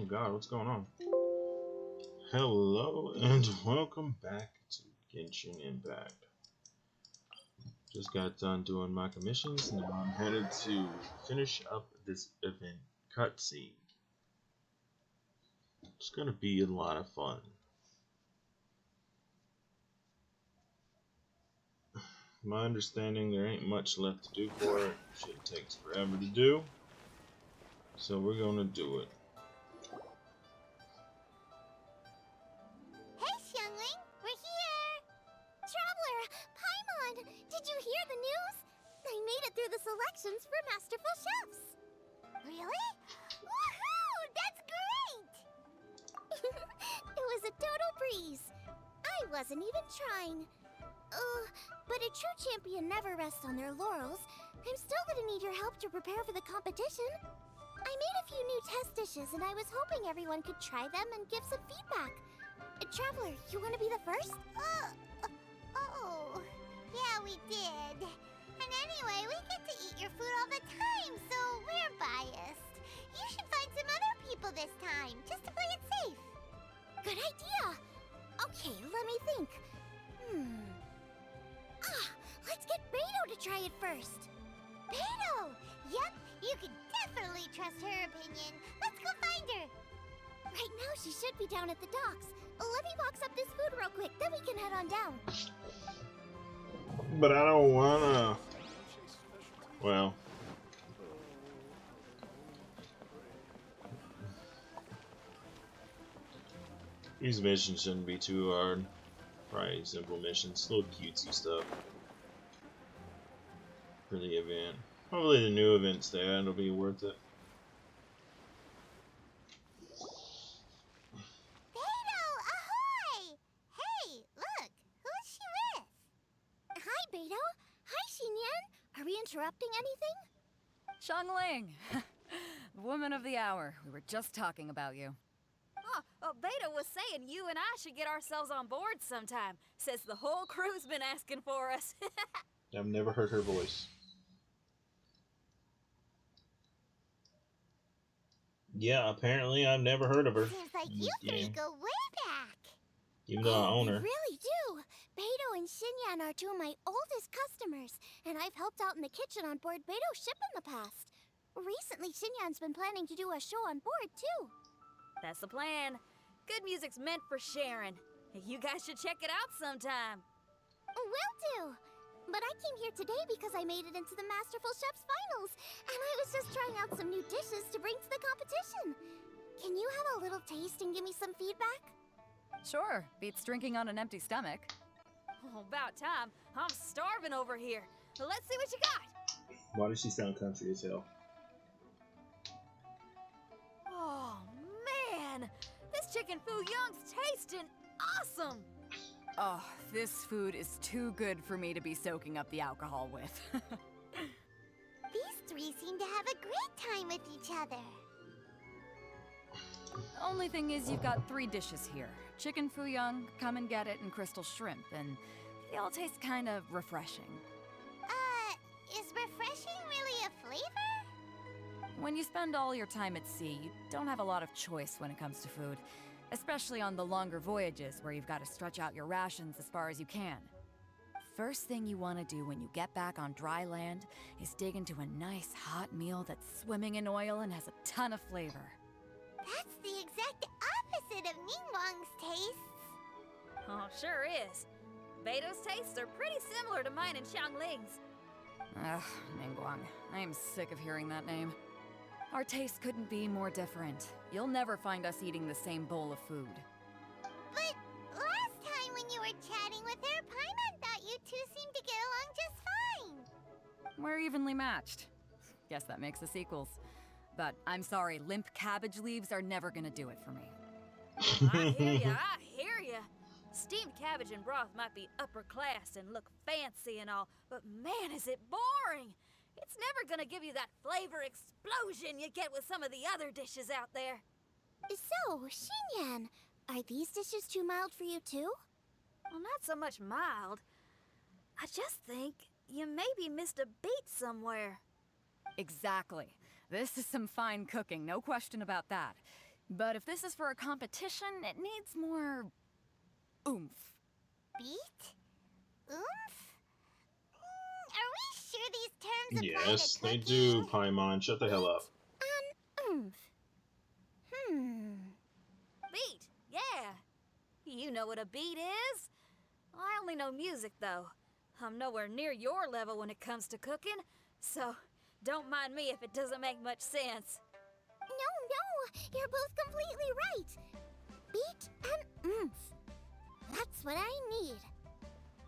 god, what's going on? Hello and welcome back to Genshin Impact. Just got done doing my commissions, now I'm headed to finish up this event cutscene. It's gonna be a lot of fun. My understanding, there ain't much left to do for it. Shit takes forever to do. So we're gonna do it. Hey, Xiangling, we're here! Traveler, Paimon, did you hear the news? I made it through the selections for Masterful Chefs. Really? Woohoo! That's great! It was a total breeze. I wasn't even trying. But a true champion never rests on their laurels. I'm still gonna need your help to prepare for the competition. I made a few new test dishes, and I was hoping everyone could try them and give some feedback. Traveler, you want to be the first? Yeah, we did. And anyway, we get to eat your food all the time, so we're biased. You should find some other people this time, just to play it safe. Good idea. Okay, let me think. Let's get Beto to try it first. Beto! Yep, you can definitely trust her opinion. Let's go find her. Right now, she should be down at the docks. Let me box up this food real quick, then we can head on down. But I don't wanna. Well. These missions shouldn't be too hard. Probably simple missions, little cutesy stuff for the event. Hopefully the new event's there, it'll be worth it. Beto, ahoy! Hey, look, who's she with? Hi, Beto. Hi, Xinyan. Are we interrupting anything? Xiangling! Woman of the hour. We were just talking about you. Beta was saying you and I should get ourselves on board sometime. Says the whole crew's been asking for us. I've never heard her voice. Yeah, apparently I've never heard of her. Seems like in you this three game. go way back. Even though I own They her. really do. Beto and Xinyan are two of my oldest customers, and I've helped out in the kitchen on board Beto's ship in the past. Recently, Xinyan's been planning to do a show on board, too. That's the plan. Good music's meant for sharing. You guys should check it out sometime. Will do. But I came here today because I made it into the Masterful Chef's finals, and I was just trying out some new dishes to bring to the competition. Can you have a little taste and give me some feedback? Sure, beats drinking on an empty stomach. Oh, about time. I'm starving over here. Let's see what you got. Why does she sound country as hell? Oh, man. This chicken foo young's tasting awesome. Oh, this food is too good for me to be soaking up the alcohol with. These three seem to have a great time with each other. Only thing is you've got 3 dishes here. Chicken fuyang, come and get it, and crystal shrimp, and they all taste kind of refreshing. Is refreshing really a flavor? When you spend all your time at sea, you don't have a lot of choice when it comes to food, especially on the longer voyages where you've got to stretch out your rations as far as you can. First thing you want to do when you get back on dry land is dig into a nice hot meal that's swimming in oil and has a ton of flavor. That's the exact opposite of Ningguang's tastes. Oh, sure is. Beto's tastes are pretty similar to mine and Xiangling's. Ugh, Ningguang. I am sick of hearing that name. Our tastes couldn't be more different. You'll never find us eating the same bowl of food. But last time when you were chatting with her, Paimon thought you two seemed to get along just fine. We're evenly matched. Guess that makes us equals. But I'm sorry, limp cabbage leaves are never gonna do it for me. I hear ya, I hear ya. Steamed cabbage and broth might be upper class and look fancy and all, but man, is it boring! It's never gonna give you that flavor explosion you get with some of the other dishes out there. So, Xinyan, are these dishes too mild for you too? Well, not so much mild. I just think you maybe missed a beat somewhere. Exactly. This is some fine cooking, no question about that. But if this is for a competition, it needs more oomph. Beat? Oomph? Are we sure these terms apply to Yes, they cooking? do, Paimon. Shut the hell up. Oomph. Beat, yeah. You know what a beat is. I only know music, though. I'm nowhere near your level when it comes to cooking, so don't mind me if it doesn't make much sense. No, you're both completely right. Beat and oomph. That's what I need.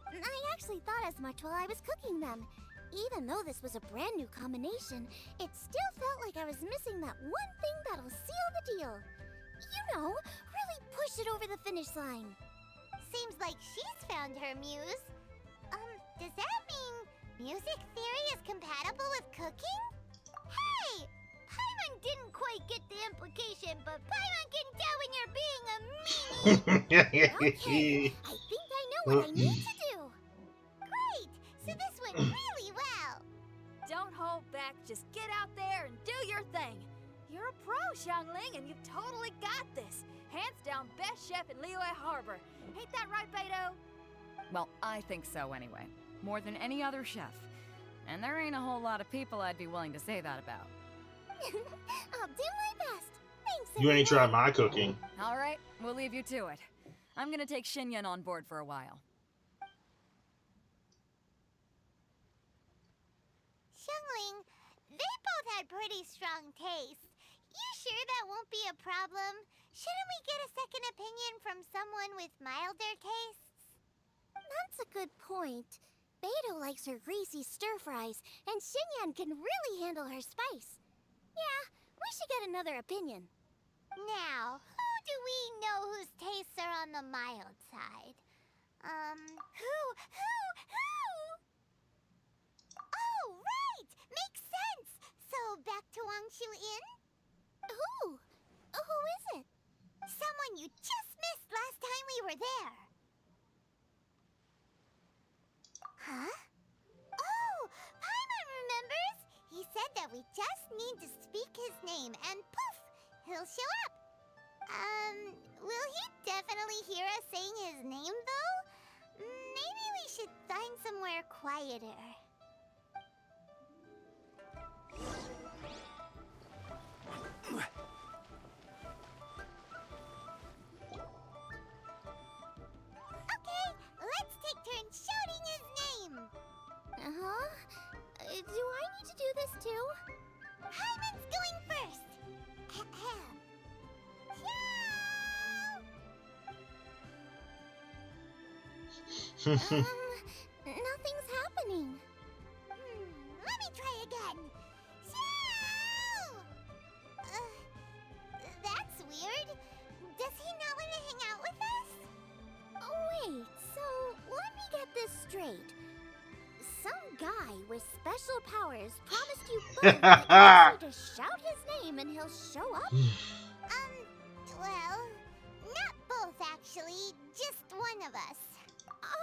I actually thought as much while I was cooking them. Even though this was a brand new combination, it still felt like I was missing that one thing that'll seal the deal. You know, really push it over the finish line. Seems like she's found her muse. Does that mean music theory is compatible with cooking? Hey! Paimon didn't quite get the implication, but Paimon can tell when you're being a meanie. Okay, I think I know what I need to do. Great! So this went really well. Don't hold back, just get out there and do your thing. You're a pro, Xiangling, and you've totally got this. Hands down, best chef in Liyue Harbor. Ain't that right, Beto? Well, I think so anyway. More than any other chef. And there ain't a whole lot of people I'd be willing to say that about. I'll do my best. Thanks, You ain't tried everyone. my cooking. All right, we'll leave you to it. I'm gonna take Xinyan on board for a while. Xiangling, they both had pretty strong tastes. You sure that won't be a problem? Shouldn't we get a second opinion from someone with milder tastes? That's a good point. Beto likes her greasy stir-fries, and Xinyan can really handle her spice. Yeah, we should get another opinion. Now, who do we know whose tastes are on the mild side? Who? Oh, right! Makes sense! So, back to Wangshu Inn? Who? Who is it? Someone you just missed last time we were there. Huh? Oh, Paimon remembers! He said that we just need to speak his name and poof, he'll show up. Will he definitely hear us saying his name though? Maybe we should find somewhere quieter. Okay, let's take turns shouting his name. Uh-huh. Do I need to do this too? Hyman's going first. Ahem. Nothing's happening. Let me try again. That's weird. Does he not want to hang out with us? Wait, so let me get this straight. Some guy with special powers promised you both that you need to shout his name and he'll show up? Well, not both actually, just one of us.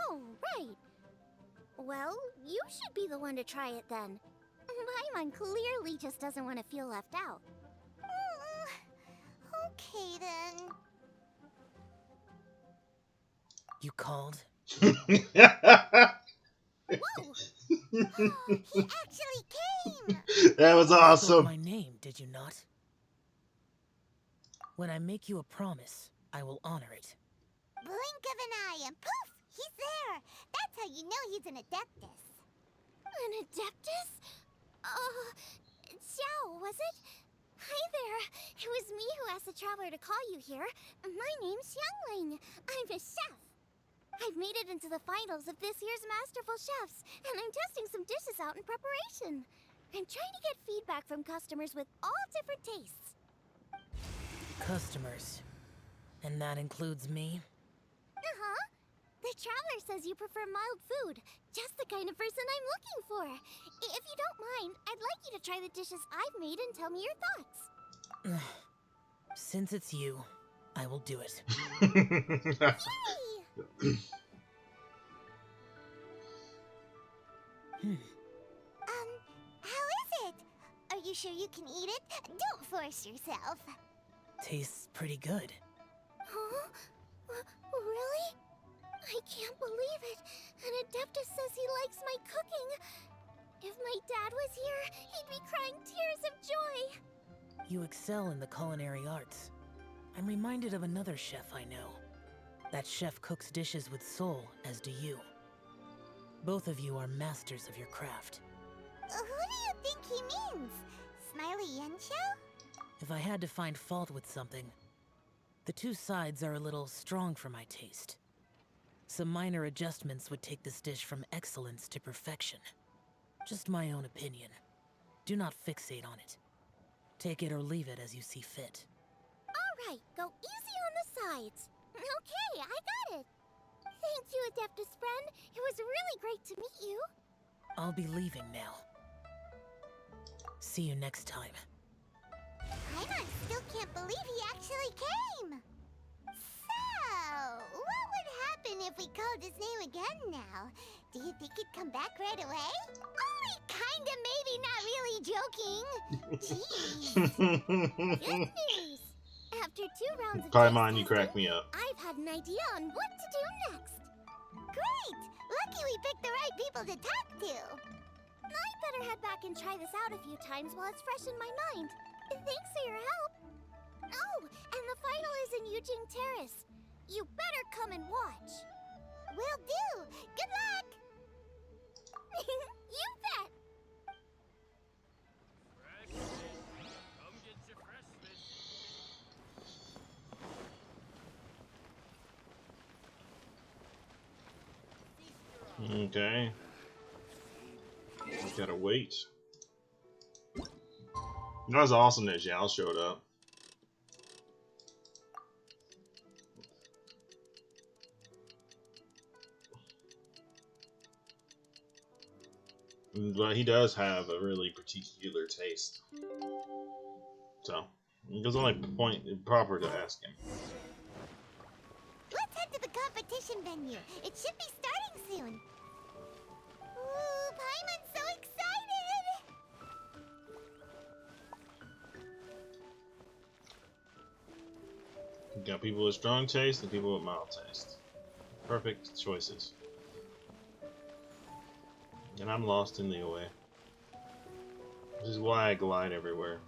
Oh, right. Well, you should be the one to try it then. Paimon clearly just doesn't want to feel left out. Okay then. You called? Whoa! He actually came! That was Spoke awesome. my name, did you not? When I make you a promise, I will honor it. Blink of an eye and poof! He's there! That's how you know he's an Adeptus. An Adeptus? Xiao, was it? Hi there. It was me who asked the Traveler to call you here. My name's Xiangling. I'm a chef. I've made it into the finals of this year's Masterful Chefs, and I'm testing some dishes out in preparation. I'm trying to get feedback from customers with all different tastes. Customers. And that includes me? Uh-huh. The Traveler says you prefer mild food. Just the kind of person I'm looking for. If you don't mind, I'd like you to try the dishes I've made and tell me your thoughts. Since it's you, I will do it. Yay! How is it? Are you sure you can eat it? Don't force yourself. Tastes pretty good. Huh? Really? I can't believe it. And Adeptus says he likes my cooking. If my dad was here, he'd be crying tears of joy. You excel in the culinary arts. I'm reminded of another chef I know. That chef cooks dishes with soul, as do you. Both of you are masters of your craft. Who do you think he means? Smiley Yensho? If I had to find fault with something, the two sides are a little strong for my taste. Some minor adjustments would take this dish from excellence to perfection. Just my own opinion. Do not fixate on it. Take it or leave it as you see fit. Alright, go easy on the sides. Okay, I got it. Thank you, Adeptus friend. It was really great to meet you. I'll be leaving now. See you next time. Paimon still can't believe he actually came. So, what would happen if we called his name again now? Do you think he'd come back right away? Only kinda, maybe, not really joking. Jeez. Good news. After 2 rounds of Paimon, taste you crack testing, me up. I've had an idea on what to do next. Great! Lucky we picked the right people to talk to. I'd better head back and try this out a few times while it's fresh in my mind. Thanks for your help. Oh, and the final is in Yujing Terrace. You better come and watch. Will do. Good luck. You bet. Okay. Gotta wait. That was awesome that Zhao showed up. But he does have a really particular taste. So, it was only proper to ask him. Let's head to the competition venue. It should be starting soon. Ooh, Paimon's so excited! You got people with strong taste and people with mild taste. Perfect choices. And I'm lost in the away. This is why I glide everywhere.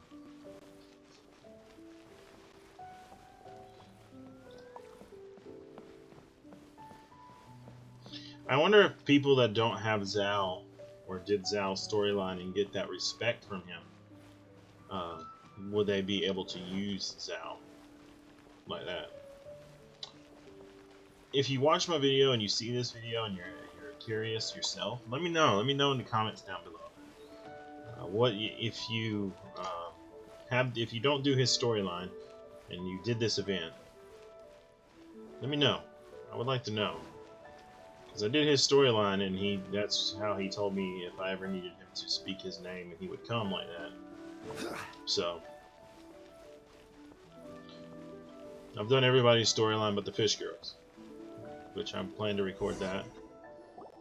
I wonder if people that don't have Zhao or did Zhao's storyline and get that respect from him, would they be able to use Zhao like that? If you watch my video and you see this video and you're curious yourself, let me know. Let me know in the comments down below. If you don't do his storyline and you did this event? Let me know. I would like to know. Because I did his storyline, and that's how he told me if I ever needed him to speak his name, he would come like that. So, I've done everybody's storyline but the Fish Girls, which I'm planning to record that.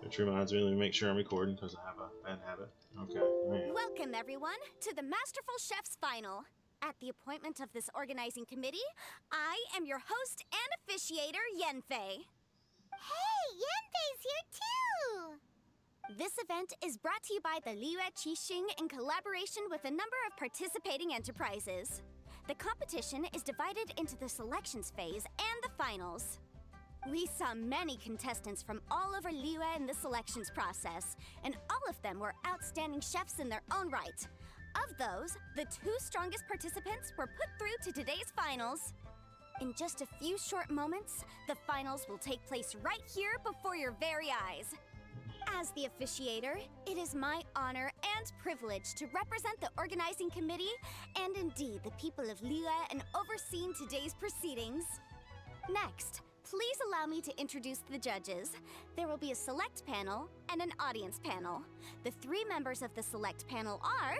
Which reminds me, let me make sure I'm recording because I have a bad habit. Okay, man. Welcome, everyone, to the Masterful Chef's Final. At the appointment of this organizing committee, I am your host and officiator, Yanfei. Hey, Yanfei's here too! This event is brought to you by the Liyue Qixing in collaboration with a number of participating enterprises. The competition is divided into the selections phase and the finals. We saw many contestants from all over Liyue in the selections process, and all of them were outstanding chefs in their own right. Of those, the 2 strongest participants were put through to today's finals. In just a few short moments, the finals will take place right here before your very eyes. As the officiator, it is my honor and privilege to represent the organizing committee and indeed the people of Liyue in overseeing today's proceedings. Next, please allow me to introduce the judges. There will be a select panel and an audience panel. The 3 members of the select panel are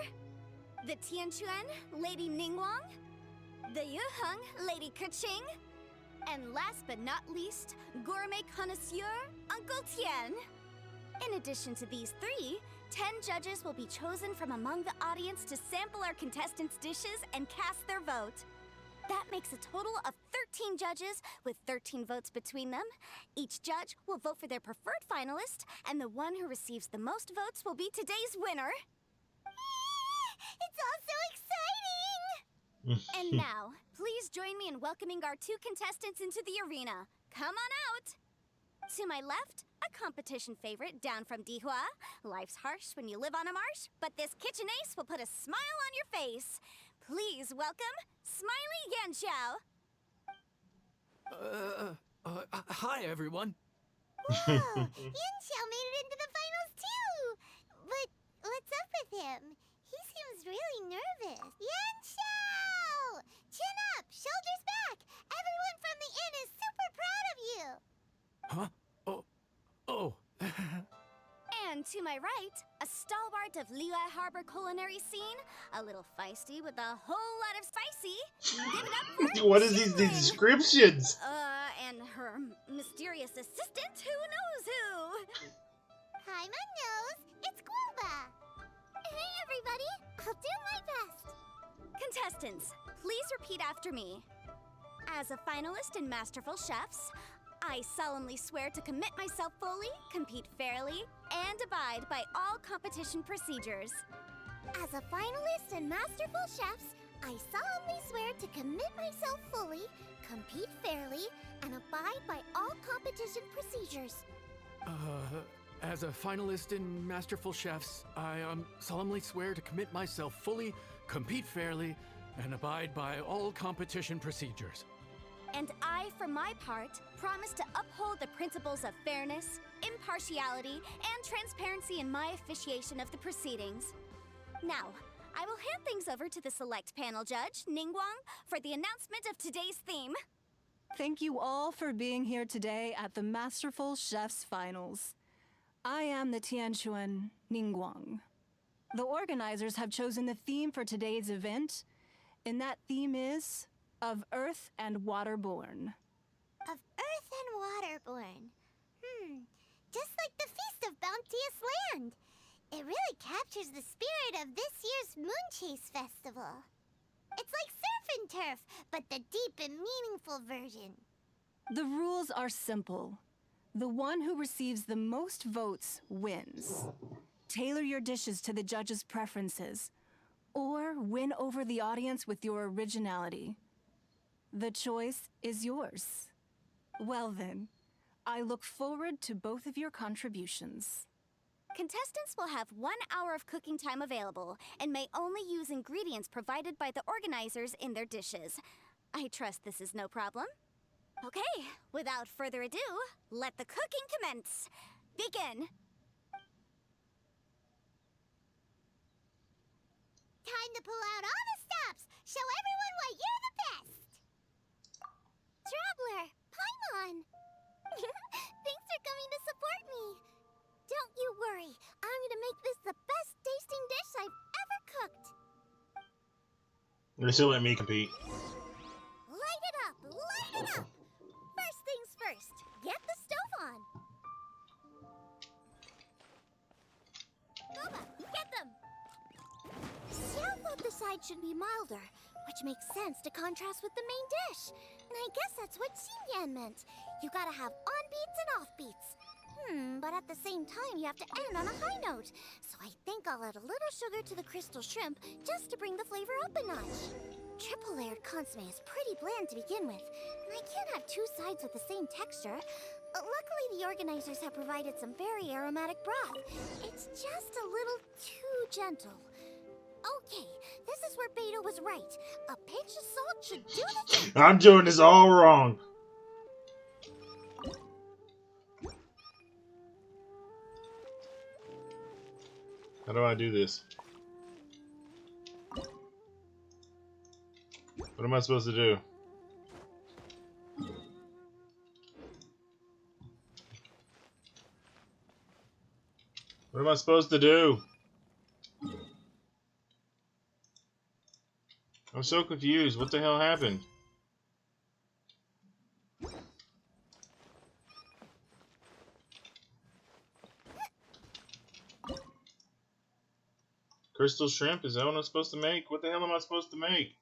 the Tianquan, Lady Ningguang, the Yuheng, Lady Keqing, and last but not least, gourmet connoisseur, Uncle Tian. In addition to these 3, 10 judges will be chosen from among the audience to sample our contestants' dishes and cast their vote. That makes a total of 13 judges with 13 votes between them. Each judge will vote for their preferred finalist, and the one who receives the most votes will be today's winner. It's all so exciting! And now, please join me in welcoming our 2 contestants into the arena. Come on out! To my left, a competition favorite down from Dihua. Life's harsh when you live on a marsh, but this kitchen ace will put a smile on your face. Please welcome Smiley Yanxiao. Hi everyone. Whoa, Yanxiao made it into the finals too. But what's up with him? He seems really nervous. Yanxiao! Chin up, shoulders back. Everyone from the inn is super proud of you. Huh? Oh. And to my right, a stalwart of Liyue Harbor culinary scene, a little feisty with a whole lot of spicy. Give it up for What is these Chinlin. descriptions? And her mysterious assistant, who knows who? Paimon knows, it's Guoba. Hey everybody, I'll do my best. Contestants, please repeat after me. As a finalist in Masterful Chefs, I solemnly swear to commit myself fully, compete fairly, and abide by all competition procedures. As a finalist in Masterful Chefs, I solemnly swear to commit myself fully, compete fairly, and abide by all competition procedures. As a finalist in Masterful Chefs, I solemnly swear to commit myself fully, compete fairly, and abide by all competition procedures. And I, for my part, promise to uphold the principles of fairness, impartiality, and transparency in my officiation of the proceedings. Now, I will hand things over to the select panel judge, Ningguang, for the announcement of today's theme. Thank you all for being here today at the Masterful Chefs Finals. I am the Tianquan Ningguang. The organizers have chosen the theme for today's event, and that theme is Of Earth and Waterborn. Of Earth and Waterborn. Just like the Feast of Bounteous Land. It really captures the spirit of this year's Moon Chase Festival. It's like surf and turf, but the deep and meaningful version. The rules are simple. The one who receives the most votes wins. Tailor your dishes to the judges' preferences, or win over the audience with your originality. The choice is yours. Well then, I look forward to both of your contributions. Contestants will have 1 hour of cooking time available and may only use ingredients provided by the organizers in their dishes. I trust this is no problem. Okay, without further ado, let the cooking commence. Begin. Time to pull out all the stops. Show everyone why you're the best. Traveler, Paimon. Thanks for coming to support me. Don't you worry. I'm gonna make this the best tasting dish I've ever cooked. They're still let me compete. Light it up! Light it up! First things first, get the stove on. Boba, get them! Xiao thought the side should be milder, which makes sense to contrast with the main dish. And I guess that's what Xinyan meant. You gotta have on-beats and off-beats. But at the same time, you have to end on a high note. So I think I'll add a little sugar to the crystal shrimp just to bring the flavor up a notch. Triple-layered consomme is pretty bland to begin with, and I can't have 2 sides with the same texture. Luckily, the organizers have provided some very aromatic broth. It's just a little too gentle. Okay, this is where Beto was right. A pinch of salt should do the trick. I'm doing this all wrong. How do I do this? What am I supposed to do? What am I supposed to do? I'm so confused. What the hell happened? Crystal shrimp? Is that what I'm supposed to make? What the hell am I supposed to make?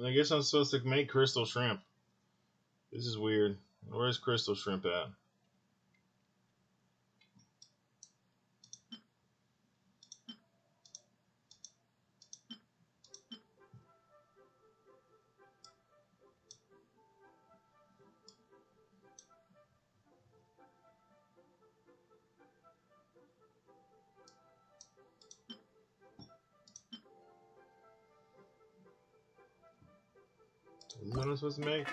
I guess I'm supposed to make crystal shrimp. This is weird. Where's crystal shrimp at? Is this what I'm supposed to make?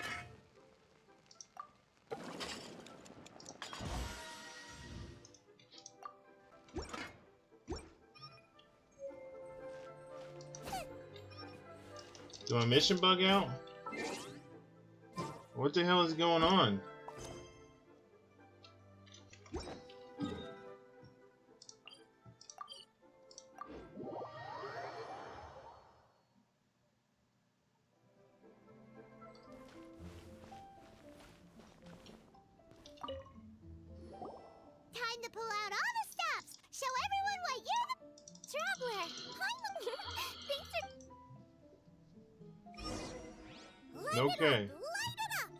Do my mission bug out? What the hell is going on? Time to pull out all the stops. Show everyone what you... Traveler, Light Okay. it up, light it up!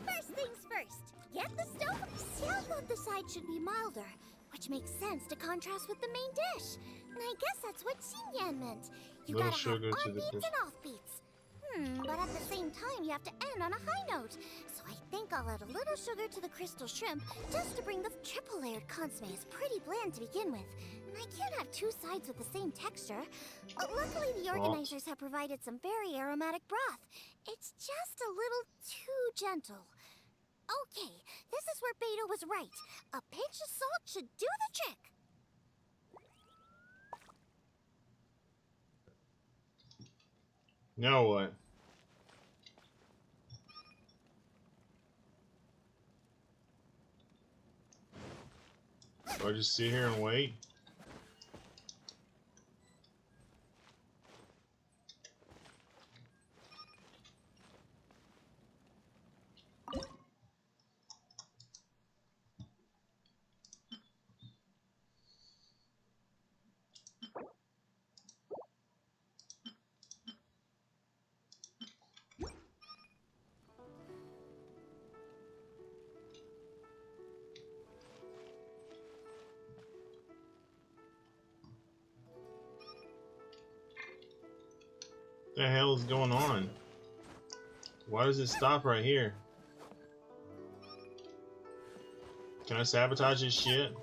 First things first, get the stove. See, I thought the side should be milder, which makes sense to contrast with the main dish. And I guess that's what Xinyan meant. You Little gotta have sugar to the onbeats and offbeats. But at the same time, you have to end on a high note. So I think I'll add a little sugar to the crystal shrimp just to bring the triple layered consomme. It's pretty bland to begin with. And I can't have two sides with the same texture. Luckily, the organizers have provided some very aromatic broth. It's just a little too gentle. Okay, this is where Beto was right. A pinch of salt should do the trick. Now what? Do I just sit here and wait? What the hell is going on? Why does it stop right here? Can I sabotage this shit?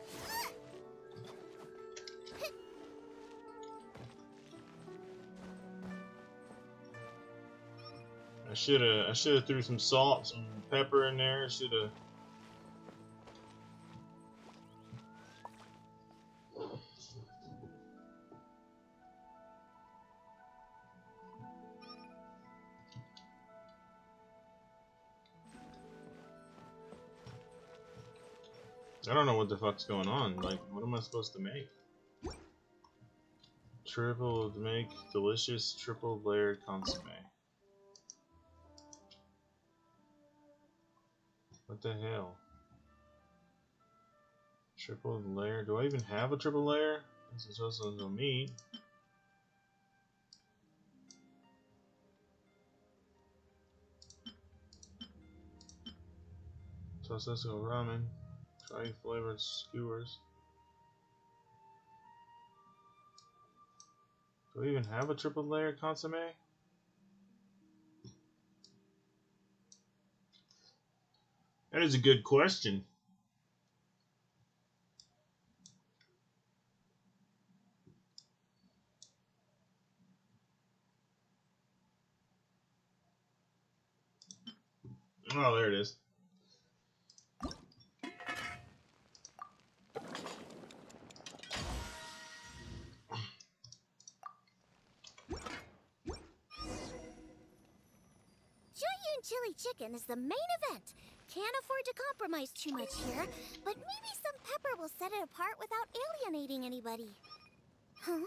I shoulda threw some salt, some pepper in there. Shoulda. I don't know what the fuck's going on. Like, what am I supposed to make? To make delicious triple layered consomme. What the hell? Triple layer? Do I even have a triple layer? This is also no meat. Sosesco ramen. Try flavored skewers. Do I even have a triple layer consomme? That is a good question. Oh, there it is. Chili chicken is the main event. Can't afford to compromise too much here, but maybe some pepper will set it apart without alienating anybody. Huh?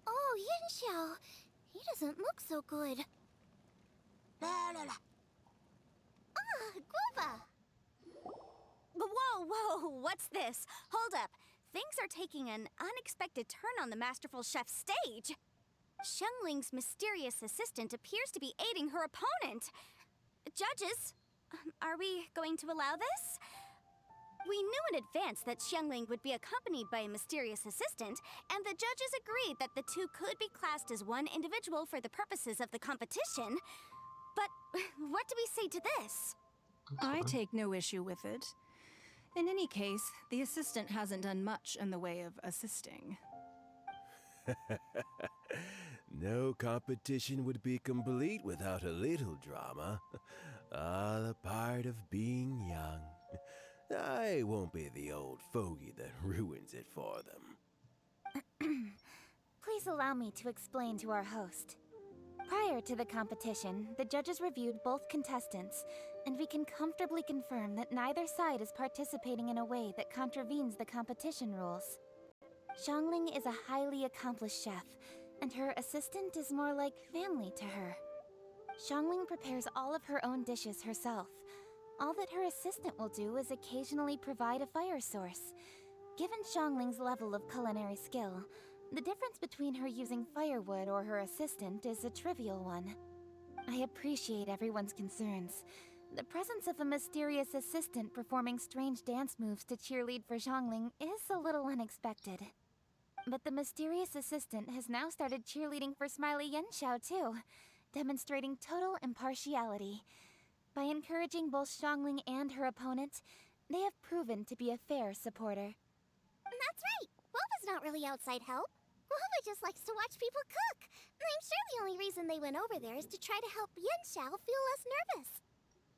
Oh, Yin Xiao. He doesn't look so good. Ah, Guava! Whoa, whoa, what's this? Hold up. Things are taking an unexpected turn on the Masterful Chef's stage. Xiangling's mysterious assistant appears to be aiding her opponent. Judges, are we going to allow this? We knew in advance that Xiangling would be accompanied by a mysterious assistant, and the judges agreed that the two could be classed as one individual for the purposes of the competition. But what do we say to this? I take no issue with it. In any case, the assistant hasn't done much in the way of assisting. No competition would be complete without a little drama. All a part of being young. I won't be the old fogey that ruins it for them. Please allow me to explain to our host. Prior to the competition, the judges reviewed both contestants, and we can comfortably confirm that neither side is participating in a way that contravenes the competition rules. Xiangling is a highly accomplished chef, and her assistant is more like family to her. Xiangling prepares all of her own dishes herself. All that her assistant will do is occasionally provide a fire source. Given Xiangling's level of culinary skill, the difference between her using firewood or her assistant is a trivial one. I appreciate everyone's concerns. The presence of a mysterious assistant performing strange dance moves to cheerlead for Xiangling is a little unexpected. But the mysterious assistant has now started cheerleading for Smiley Yenshao too, demonstrating total impartiality. By encouraging both Xiangling and her opponent, they have proven to be a fair supporter. That's right! Woba's not really outside help. Woba just likes to watch people cook. I'm sure the only reason they went over there is to try to help Yenshao feel less nervous.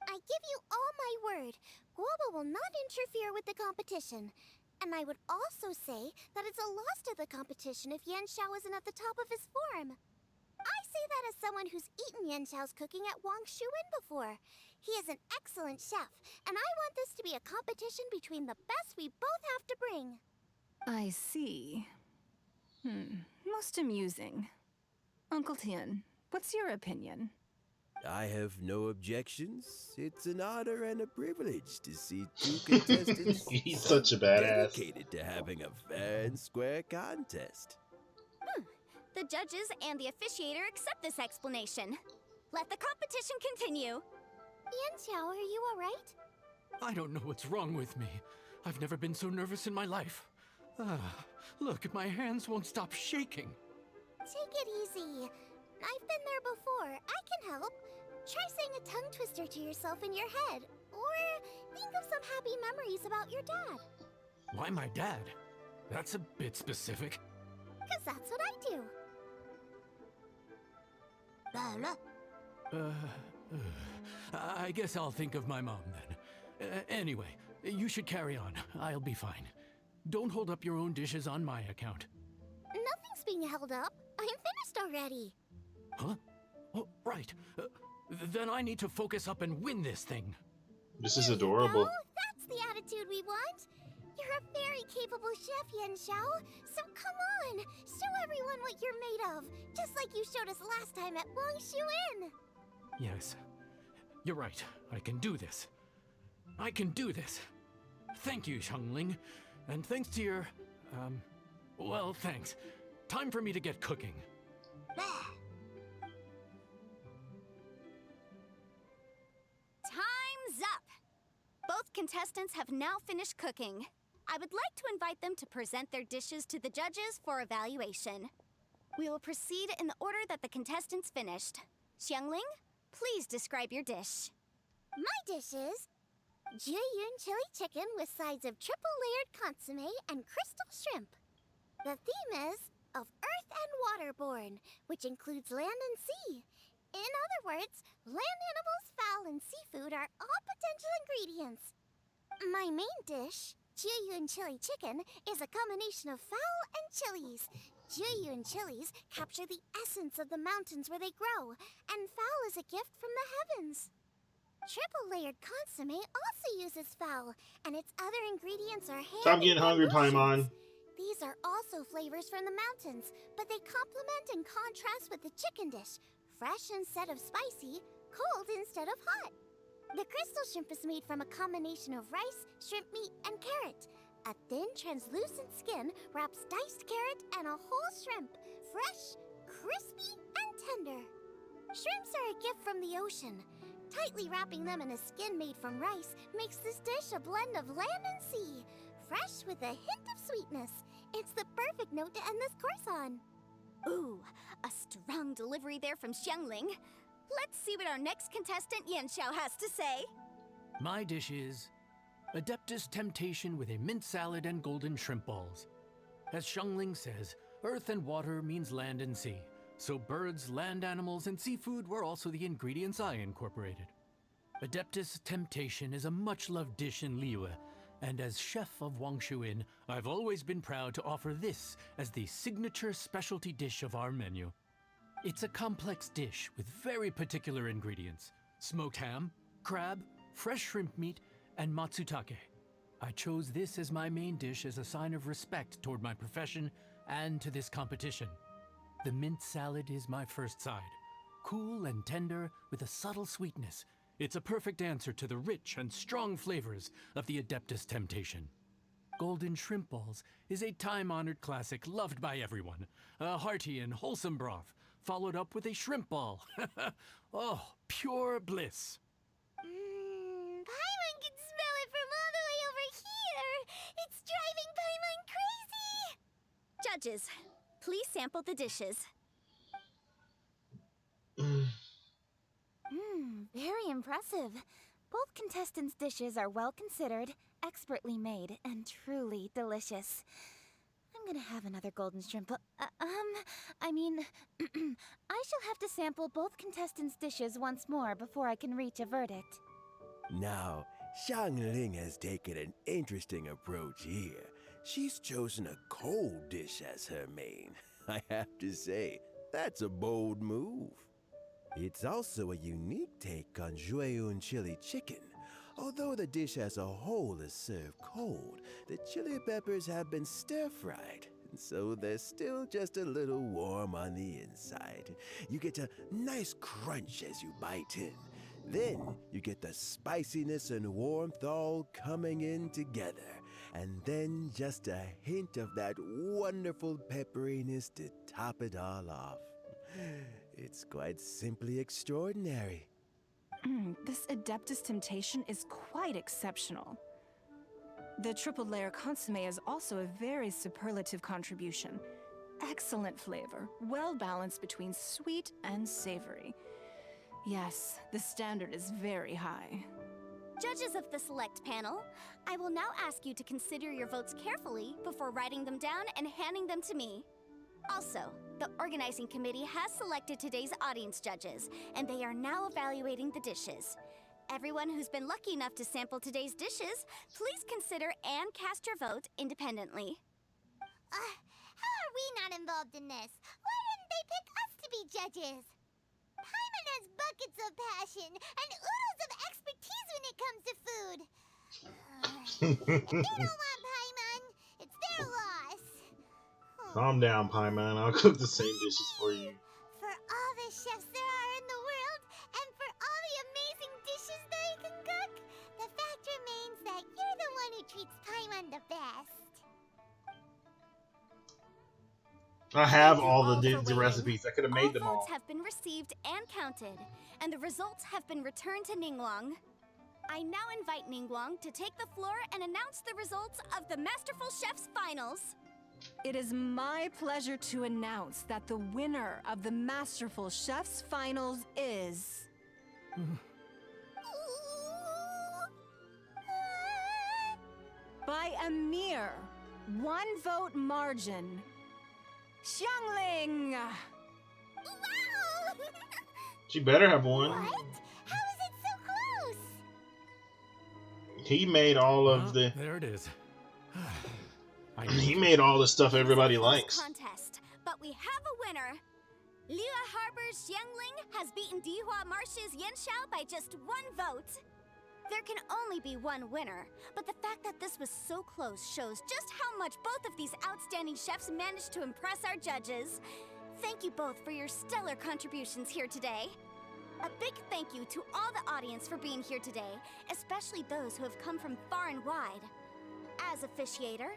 I give you all my word, Woba will not interfere with the competition. And I would also say that it's a loss to the competition if Yenshao isn't at the top of his form. I say that as someone who's eaten Yenshao's cooking at Wang Shuwen before. He is an excellent chef, and I want this to be a competition between the best we both have to bring. I see. Most amusing. Uncle Tian, what's your opinion? I have no objections. It's an honor and a privilege to see two contestants He's such a badass. dedicated to having a fair and square contest. The judges and the officiator accept this explanation. Let the competition continue. Yenshao, are you alright? I don't know what's wrong with me. I've never been so nervous in my life. Look, my hands won't stop shaking. Take it easy. I've been there before. I can help. Try saying a tongue twister to yourself in your head. Or think of some happy memories about your dad. Why my dad? That's a bit specific. 'Cause that's what I do. I guess I'll think of my mom then. Anyway, you should carry on. I'll be fine. Don't hold up your own dishes on my account. Nothing's being held up. I'm finished already. Huh? Oh, right. Then I need to focus up and win this thing. This is adorable. No, that's the attitude we want. You're a very capable chef, Yenshao. So come on, show everyone what you're made of, just like you showed us last time at Wang Shuwen. Yes, you're right. I can do this. I can do this. Thank you, Xiangling. And thanks to your, well, thanks. Time for me to get cooking. Time's up! Both contestants have now finished cooking. I would like to invite them to present their dishes to the judges for evaluation. We will proceed in the order that the contestants finished. Xiangling, please describe your dish. My dish is Jiyun chili chicken with sides of triple-layered consommé and crystal shrimp. The theme is of earth and waterborne, which includes land and sea. In other words, land animals, fowl, and seafood are all potential ingredients. My main dish, Jiyun chili chicken, is a combination of fowl and chilies. Jiyun chilies capture the essence of the mountains where they grow, and fowl is a gift from the heavens. Triple-layered consommé also uses fowl, and its other ingredients are ham Stop getting and hungry, bamboos. Paimon. These are also flavors from the mountains, but they complement and contrast with the chicken dish. Fresh instead of spicy, cold instead of hot. The crystal shrimp is made from a combination of rice, shrimp meat, and carrot. A thin, translucent skin wraps diced carrot and a whole shrimp. Fresh, crispy and tender. Shrimps are a gift from the ocean. Tightly wrapping them in a skin made from rice makes this dish a blend of land and sea, fresh with a hint of sweetness. It's the perfect note to end this course on. Ooh, a strong delivery there from Xiangling. Let's see what our next contestant Yanxiao has to say. My dish is Adeptus Temptation with a mint salad and golden shrimp balls. As Xiangling says, earth and water means land and sea. So birds, land animals, and seafood were also the ingredients I incorporated. Adeptus Temptation is a much-loved dish in Liyue, and as chef of Wangshu Inn, I've always been proud to offer this as the signature specialty dish of our menu. It's a complex dish with very particular ingredients: smoked ham, crab, fresh shrimp meat, and matsutake. I chose this as my main dish as a sign of respect toward my profession and to this competition. The mint salad is my first side. Cool and tender with a subtle sweetness, it's a perfect answer to the rich and strong flavors of the Adeptus Temptation. Golden shrimp balls is a time-honored classic loved by everyone. A hearty and wholesome broth, followed up with a shrimp ball. Oh, pure bliss. Paimon can smell it from all the way over here. It's driving Paimon crazy. Judges, please sample the dishes. Very impressive. Both contestants' dishes are well considered, expertly made, and truly delicious. I'm gonna have another golden shrimp. I mean, I shall have to sample both contestants' dishes once more before I can reach a verdict. Now, Xiangling has taken an interesting approach here. She's chosen a cold dish as her main. I have to say, that's a bold move. It's also a unique take on Jueyun chili chicken. Although the dish as a whole is served cold, the chili peppers have been stir-fried, and so they're still just a little warm on the inside. You get a nice crunch as you bite in. Then you get the spiciness and warmth all coming in together. And then just a hint of that wonderful pepperiness to top it all off. It's quite simply extraordinary. This Adeptus Temptation is quite exceptional. The triple layer consomme is also a very superlative contribution. Excellent flavor, well balanced between sweet and savory. Yes, the standard is very high. Judges of the select panel, I will now ask you to consider your votes carefully before writing them down and handing them to me. Also, the organizing committee has selected today's audience judges, and they are now evaluating the dishes. Everyone who's been lucky enough to sample today's dishes, please consider and cast your vote independently. How are we not involved in this? Why didn't they pick us to be judges? Paimon has buckets of passion and oodles of expertise when it comes to food. If they don't want Paimon, it's their loss. Calm down, Paimon. I'll cook the same dishes for you. For all the chefs there are in the world, and for all the amazing dishes they can cook, the fact remains that you're the one who treats Paimon the best. I have Thank you all all the for waiting. recipes. I could have made them all. Votes have been received and counted, and the results have been returned to Ningguang. I now invite Ningguang to take the floor and announce the results of the Masterful Chef's Finals. It is my pleasure to announce that the winner of the Masterful Chef's Finals is... by a mere 1 vote margin, Xiangling! Wow! She better have won. What? How is it so close? He made all of the. There it is. He made all the stuff everybody likes. Contest, but we have a winner. Liyue Harbor's Xiangling has beaten Dihua Marsh's Yanxiao by just 1 vote. There can only be one winner, but the fact that this was so close shows just how much both of these outstanding chefs managed to impress our judges. Thank you both for your stellar contributions here today. A big thank you to all the audience for being here today, especially those who have come from far and wide. As officiator,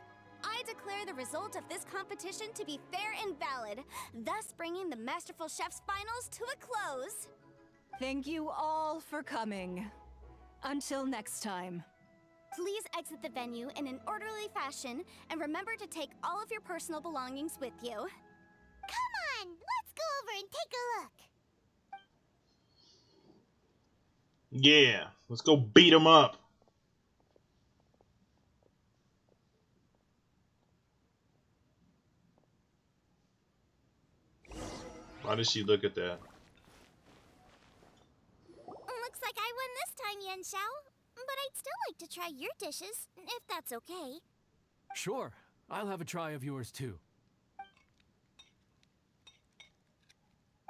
I declare the result of this competition to be fair and valid, thus bringing the Masterful Chef's finals to a close. Thank you all for coming. Until next time. Please exit the venue in an orderly fashion, and remember to take all of your personal belongings with you. Come on, let's go over and take a look. Yeah, let's go beat him up. Why does she look at that? Looks like I won this time, Yen Xiao. But I'd still like to try your dishes, if that's okay. Sure, I'll have a try of yours too.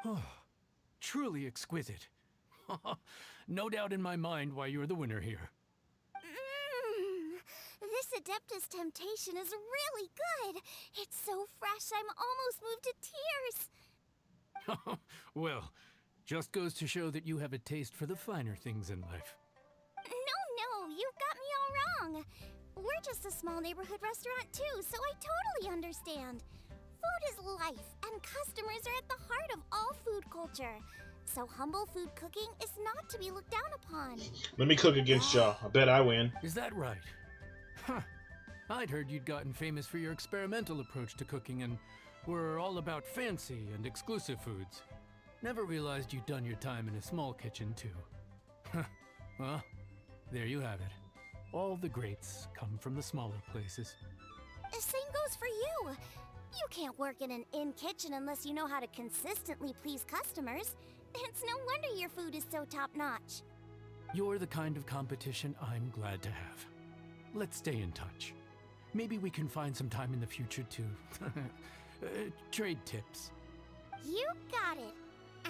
Oh, truly exquisite. No doubt in my mind why you're the winner here. This Adeptus Temptation is really good. It's so fresh, I'm almost moved to tears. Well, just goes to show that you have a taste for the finer things in life. No, you've got me all wrong. We're just a small neighborhood restaurant too, so I totally understand. Food is life, and customers are at the heart of all food culture. So humble food cooking is not to be looked down upon. Let me cook against y'all. I bet I win. Is that right? Huh. I'd heard you'd gotten famous for your experimental approach to cooking and were all about fancy and exclusive foods. Never realized you'd done your time in a small kitchen too. Well, there you have it. All the greats come from the smaller places. The same goes for you. You can't work in an inn kitchen unless you know how to consistently please customers. It's no wonder your food is so top-notch. You're the kind of competition I'm glad to have. Let's stay in touch. Maybe we can find some time in the future to trade tips. You got it.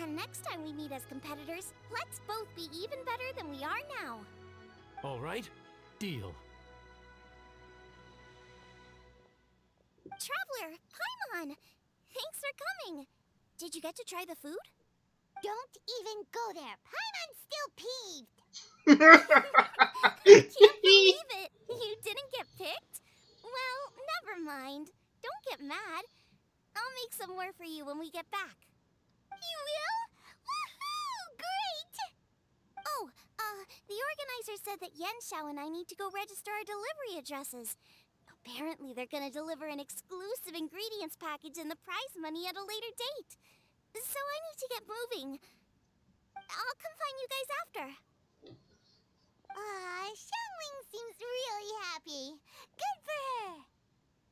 And next time we meet as competitors, let's both be even better than we are now. All right, deal. Traveler, Paimon! Thanks for coming. Did you get to try the food? Don't even go there. Paimon's still peeved. I can't believe it. You didn't get picked? Well, never mind. Don't get mad. I'll make some more for you when we get back. You will? Woohoo! Great! Oh, the organizer said that Yen Xiao and I need to go register our delivery addresses. Apparently, they're gonna deliver an exclusive ingredients package and the prize money at a later date. So I need to get moving. I'll come find you guys after. Xiangling seems really happy. Good for her.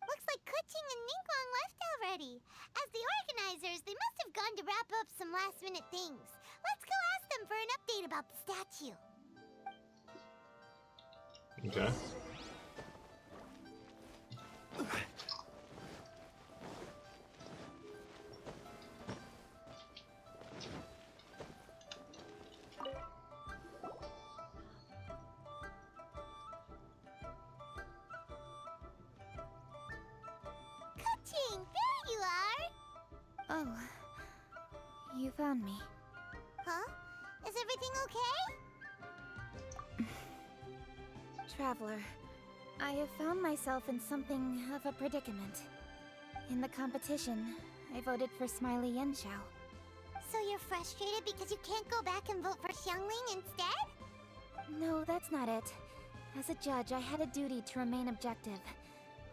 Looks like Kuching and Ningguang left already. As the organizers, they must have gone to wrap up some last-minute things. Let's go ask them for an update about the statue. Okay. Kuching, there you are. Oh, you found me. Huh? Is everything okay? Traveler, I have found myself in something of a predicament. In the competition, I voted for Smiley Yen Xiao. So you're frustrated because you can't go back and vote for Xiangling instead? No, that's not it. As a judge, I had a duty to remain objective.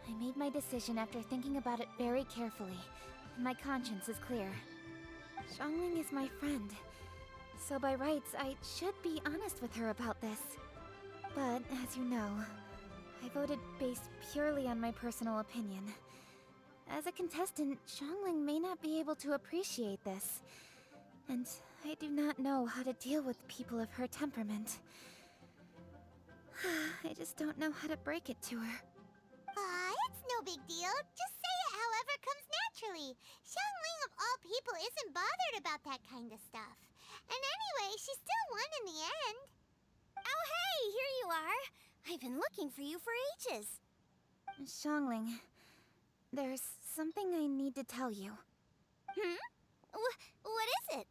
I made my decision after thinking about it very carefully, and my conscience is clear. Xiangling is my friend, so by rights, I should be honest with her about this. But, as you know, I voted based purely on my personal opinion. As a contestant, Xiangling may not be able to appreciate this, and I do not know how to deal with people of her temperament. I just don't know how to break it to her. It's no big deal. Just say it however comes naturally. Xiangling of all people isn't bothered about that kind of stuff. And anyway, she still won in the end. Oh hey, here you are. I've been looking for you for ages. Xiangling, there's something I need to tell you. What is it?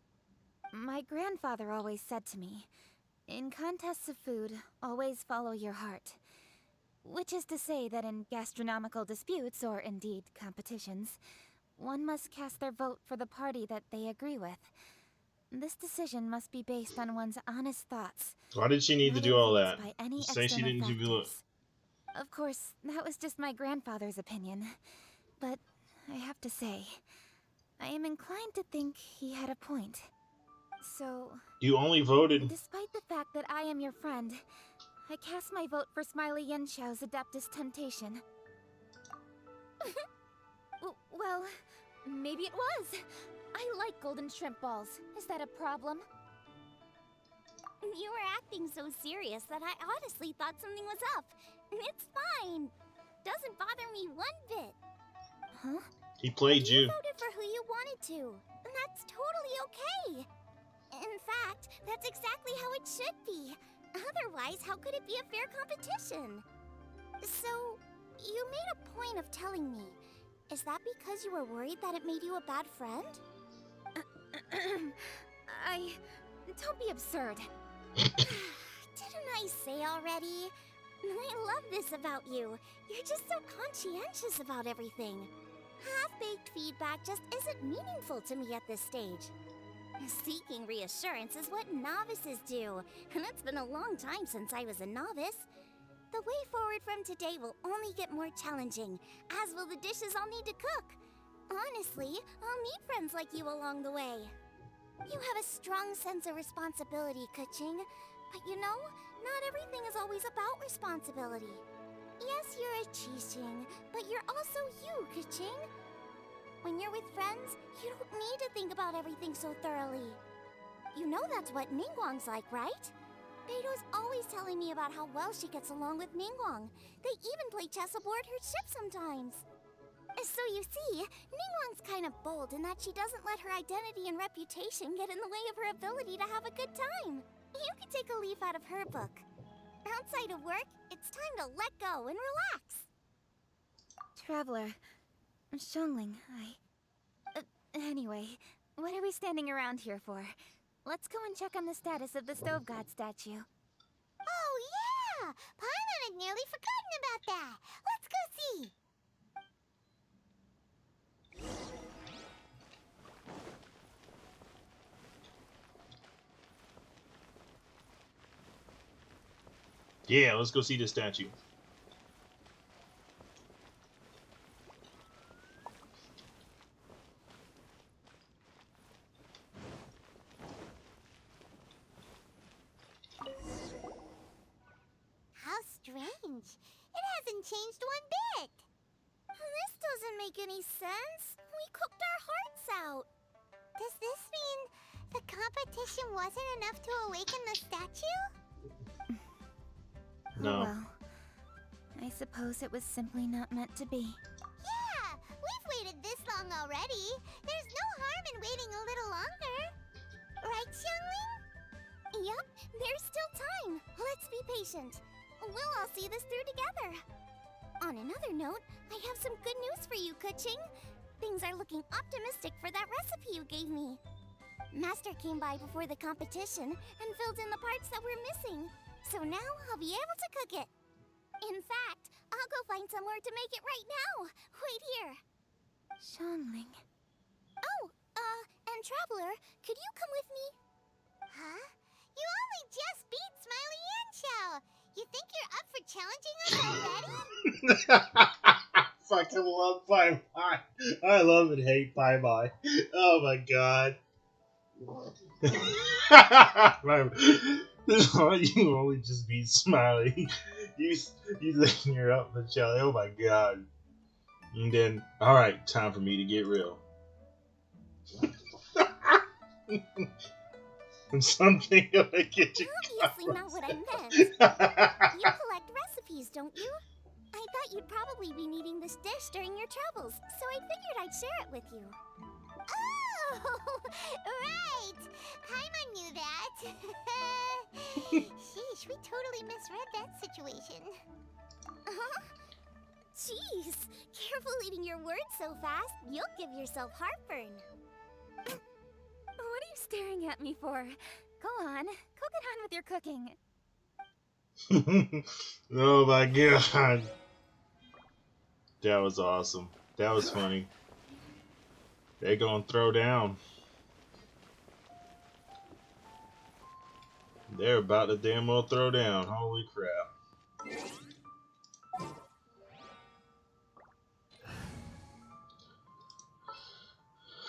My grandfather always said to me, in contests of food, always follow your heart. Which is to say that in gastronomical disputes, or indeed competitions, one must cast their vote for the party that they agree with. This decision must be based on one's honest thoughts, Why did she need to not do all influenced that? by any Just say she external didn't do it. factors. Of course, that was just my grandfather's opinion. But I have to say, I am inclined to think he had a point. So, You only voted. despite the fact that I am your friend, I cast my vote for Smiley Yenshau's Adeptus Temptation. Well, maybe it was. I like golden shrimp balls. Is that a problem? You were acting so serious that I honestly thought something was up. It's fine. Doesn't bother me one bit. Huh? He played You you. voted for who you wanted to, and that's totally okay. In fact, that's exactly how it should be. Otherwise, how could it be a fair competition? So, you made a point of telling me. Is that because you were worried that it made you a bad friend? Don't be absurd. Didn't I say already? I love this about you. You're just so conscientious about everything. Half-baked feedback just isn't meaningful to me at this stage. Seeking reassurance is what novices do, and it's been a long time since I was a novice. The way forward from today will only get more challenging, as will the dishes I'll need to cook. Honestly, I'll need friends like you along the way. You have a strong sense of responsibility, Kuching. But you know, not everything is always about responsibility. Yes, you're a Qixing, but you're also you, Kuching. When you're with friends, you don't need to think about everything so thoroughly. You know that's what Ningguang's like, right? Beto's always telling me about how well she gets along with Ningguang. They even play chess aboard her ship sometimes. So you see, Ningguang's kind of bold in that she doesn't let her identity and reputation get in the way of her ability to have a good time. You could take a leaf out of her book. Outside of work, it's time to let go and relax. Traveler, Xiangling, anyway, what are we standing around here for? Let's go and check on the status of the Stove God statue. Oh yeah! Paimon had nearly forgotten about that. Let's go see. Yeah, let's go see the statue. How strange. It hasn't changed one bit. This doesn't make any sense. We cooked our hearts out. Does this mean the competition wasn't enough to awaken the statue? No. Oh well. I suppose it was simply not meant to be. Yeah, we've waited this long already. There's no harm in waiting a little longer. Right, Xiangling? Yup, there's still time. Let's be patient. We'll all see this through together. On another note, I have some good news for you, Kuching. Things are looking optimistic for that recipe you gave me. Master came by before the competition and filled in the parts that were missing. So now I'll be able to cook it. In fact, I'll go find somewhere to make it right now. Wait here. Xiangling. Oh, and Traveler, could you come with me? Huh? You only just beat Smiley Yanshao. You think you're up for challenging us already? Fucking love Bye Bye. I love and hate Bye Bye. Oh my god. You only just beat Smiley. You think you're up for Charlie. Oh my god. And then, alright, time for me to get real. Something of a kitchen. Obviously not what I meant. You collect recipes, don't you? I thought you'd probably be needing this dish during your travels, so I figured I'd share it with you. Oh, right! Paimon knew that. Sheesh, we totally misread that situation. Huh? Jeez, careful eating your words so fast. You'll give yourself heartburn. What are you staring at me for? Go on, go get on with your cooking. Oh my god. That was awesome. That was funny. They gonna throw down. They're about to damn well throw down. Holy crap.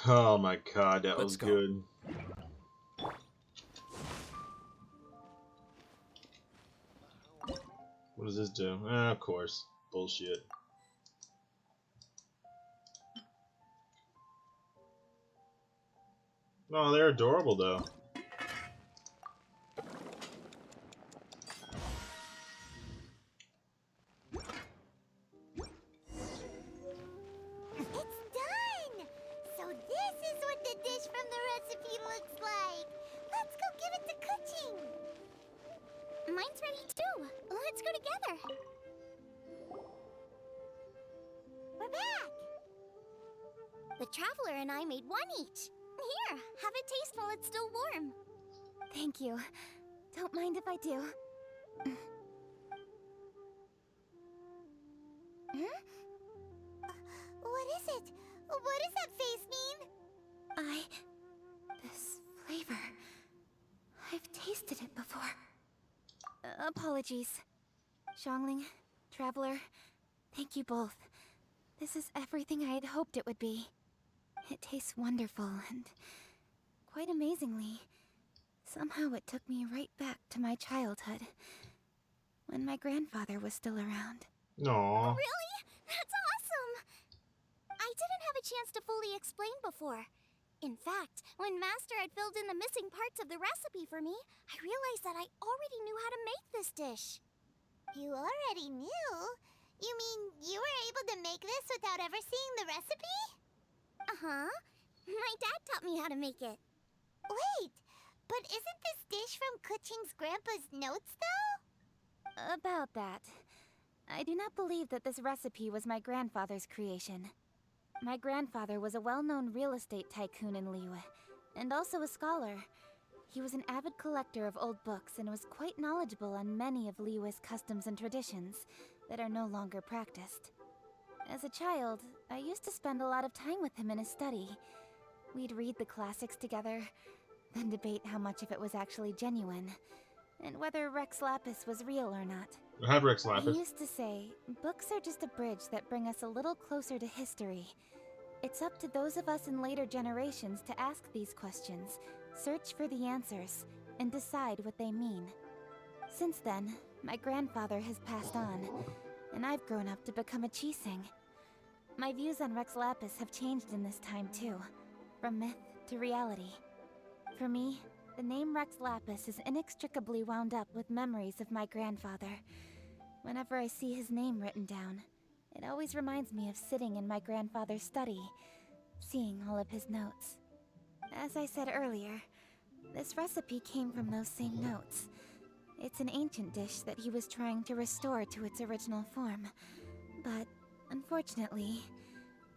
Oh my god, that Let's was go. good. What does this do? Ah, of course. Bullshit. No, they're adorable though. It's done! So this is what the dish from the recipe looks like. Let's go give it to Kuching. Mine's ready too. Let's go together. We're back! The Traveler and I made one each. Here, have it taste while it's still warm. Thank you. Don't mind if I do. Hmm? What is it? What does that face mean? This flavor... I've tasted it before. Apologies. Xiangling, Traveler, thank you both. This is everything I had hoped it would be. It tastes wonderful and... quite amazingly, somehow it took me right back to my childhood. When my grandfather was still around. Aww. Really? That's awesome! I didn't have a chance to fully explain before. In fact, when Master had filled in the missing parts of the recipe for me, I realized that I already knew how to make this dish. You already knew? You mean you were able to make this without ever seeing the recipe? Uh-huh. My dad taught me how to make it. Wait, but isn't this dish from Kuching's grandpa's notes, though? About that. I do not believe that this recipe was my grandfather's creation. My grandfather was a well-known real estate tycoon in Liyue, and also a scholar. He was an avid collector of old books and was quite knowledgeable on many of Liyue's customs and traditions that are no longer practiced. As a child, I used to spend a lot of time with him in his study. We'd read the classics together, then debate how much of it was actually genuine, and whether Rex Lapis was real or not. I have Rex He Lapis. used to say, books are just a bridge that bring us a little closer to history. It's up to those of us in later generations to ask these questions, search for the answers, and decide what they mean. Since then, my grandfather has passed on, and I've grown up to become a Chising. My views on Rex Lapis have changed in this time too, from myth to reality. For me, the name Rex Lapis is inextricably wound up with memories of my grandfather. Whenever I see his name written down, it always reminds me of sitting in my grandfather's study, seeing all of his notes. As I said earlier, this recipe came from those same notes. It's an ancient dish that he was trying to restore to its original form. But, unfortunately,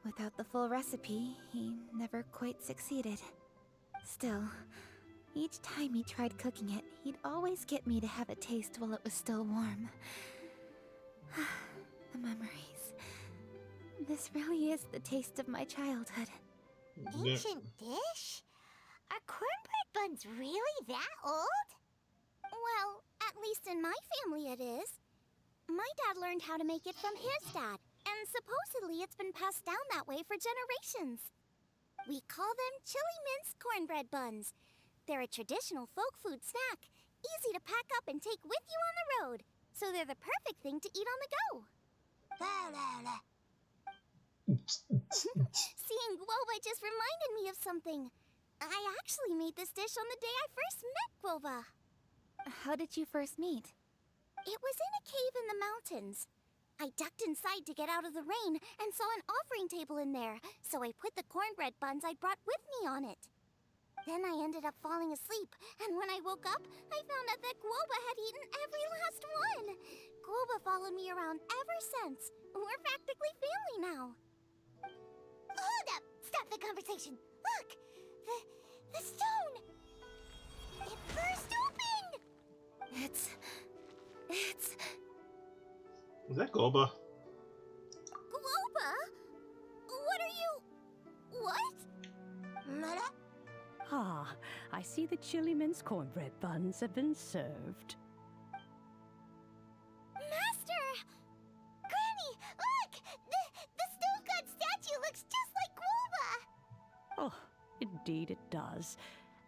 without the full recipe, he never quite succeeded. Still, each time he tried cooking it, he'd always get me to have a taste while it was still warm. The memories. This really is the taste of my childhood. Ancient dish? Are cornbread buns really that old? Well, at least in my family it is. My dad learned how to make it from his dad, and supposedly it's been passed down that way for generations. We call them chili minced cornbread buns. They're a traditional folk food snack, easy to pack up and take with you on the road, so they're the perfect thing to eat on the go. Seeing Guoba just reminded me of something. I actually made this dish on the day I first met Guoba. How did you first meet? It was in a cave in the mountains. I ducked inside to get out of the rain and saw an offering table in there, so I put the cornbread buns I brought with me on it. Then I ended up falling asleep, and when I woke up, I found out that Guoba had eaten every last one. Guoba followed me around ever since. We're practically family now. Hold up! Stop the conversation! Look! The stone! It burst open! It's Is that Goba? Globa? What are you... What? Lala? Ah, I see the chili mince cornbread buns have been served. Master! Granny, look! The stove god statue looks just like Globa! Oh, indeed it does.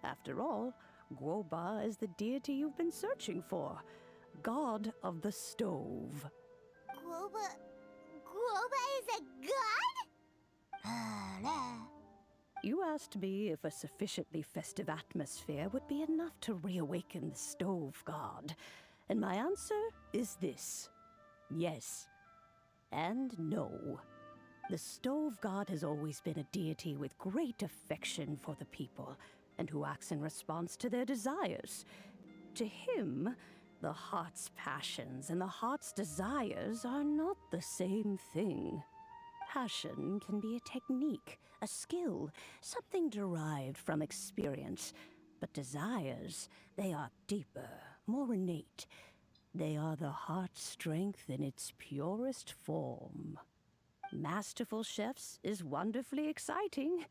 After all, Guoba is the deity you've been searching for. God of the stove. Globa is a god? You asked me if a sufficiently festive atmosphere would be enough to reawaken the stove god. And my answer is this. Yes. And no. The stove god has always been a deity with great affection for the people, and who acts in response to their desires. To him, the heart's passions and the heart's desires are not the same thing. Passion can be a technique, a skill, something derived from experience. But desires, they are deeper, more innate. They are the heart's strength in its purest form. Masterful Chefs is wonderfully exciting,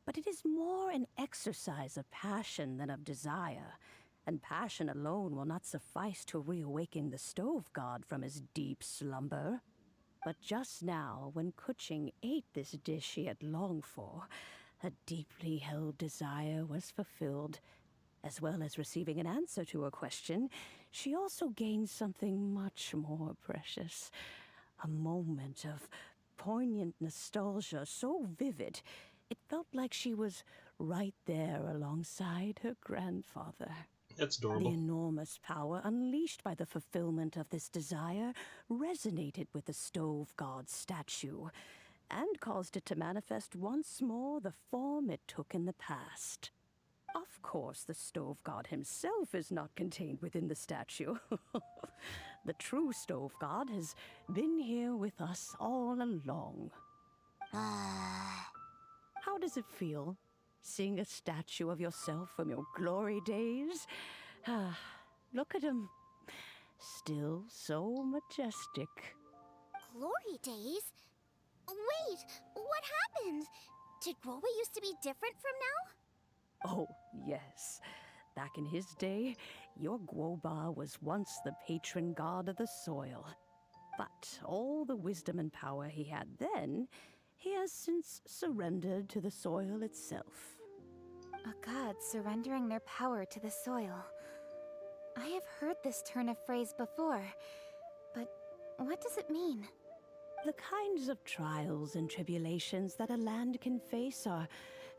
but it is more an exercise of passion than of desire. And passion alone will not suffice to reawaken the stove god from his deep slumber. But just now, when Kuching ate this dish he had longed for, a deeply held desire was fulfilled. As well as receiving an answer to her question, she also gained something much more precious. A moment of poignant nostalgia so vivid, it felt like she was right there alongside her grandfather. That's The adorable. enormous power unleashed by the fulfillment of this desire resonated with the stove god's statue, and caused it to manifest once more the form it took in the past. Of course, the stove god himself is not contained within the statue. The true stove god has been here with us all along. How does it feel, seeing a statue of yourself from your glory days? Look at him. Still so majestic. Glory days? Wait, what happened? Did Groba used to be different from now? Oh, yes. Back in his day, your Guoba was once the patron god of the soil. But all the wisdom and power he had then, he has since surrendered to the soil itself. A god surrendering their power to the soil. I have heard this turn of phrase before, but what does it mean? The kinds of trials and tribulations that a land can face are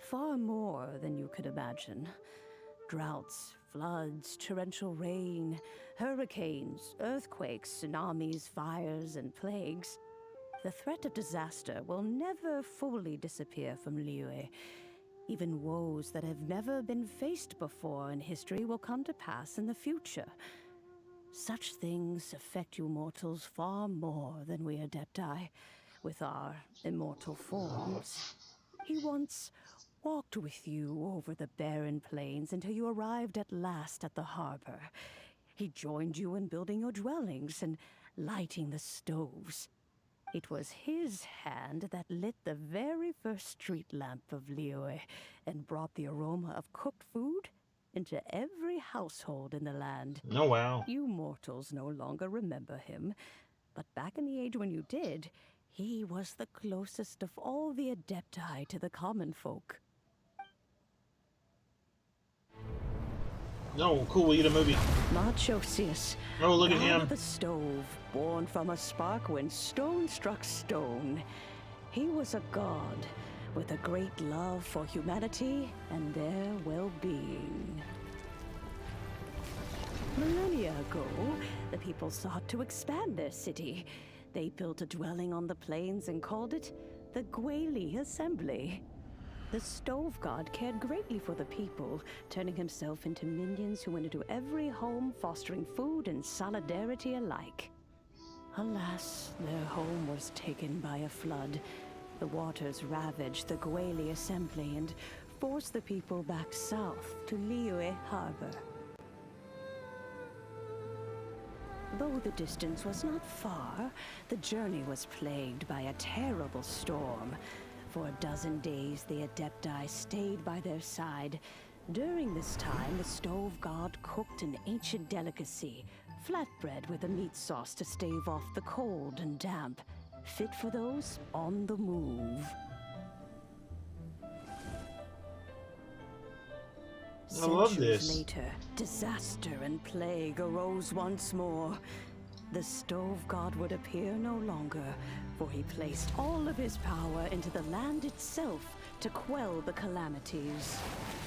far more than you could imagine. Droughts, floods, torrential rain, hurricanes, earthquakes, tsunamis, fires, and plagues. The threat of disaster will never fully disappear from Liyue. Even woes that have never been faced before in history will come to pass in the future. Such things affect you mortals far more than we Adepti, with our immortal forms. He once walked with you over the barren plains until you arrived at last at the harbor. He joined you in building your dwellings and lighting the stoves. It was his hand that lit the very first street lamp of Liyue and brought the aroma of cooked food into every household in the land. Oh, wow. You mortals no longer remember him, but back in the age when you did, he was the closest of all the Adepti to the common folk. No, cool, we get a movie. Marchosius, Oh, look at god him. of the stove, born from a spark when stone struck stone. He was a god with a great love for humanity and their well-being. Millennia ago, the people sought to expand their city. They built a dwelling on the plains and called it the Gueli Assembly. The stove god cared greatly for the people, turning himself into minions who went into every home, fostering food and solidarity alike. Alas, their home was taken by a flood. The waters ravaged the Gueli Assembly and forced the people back south to Liyue Harbor. Though the distance was not far, the journey was plagued by a terrible storm. For a dozen days, the Adepti stayed by their side. During this time, the stove god cooked an ancient delicacy, flatbread with a meat sauce to stave off the cold and damp, fit for those on the move. I love Centuries this. later, disaster and plague arose once more. The stove god would appear no longer, for he placed all of his power into the land itself to quell the calamities.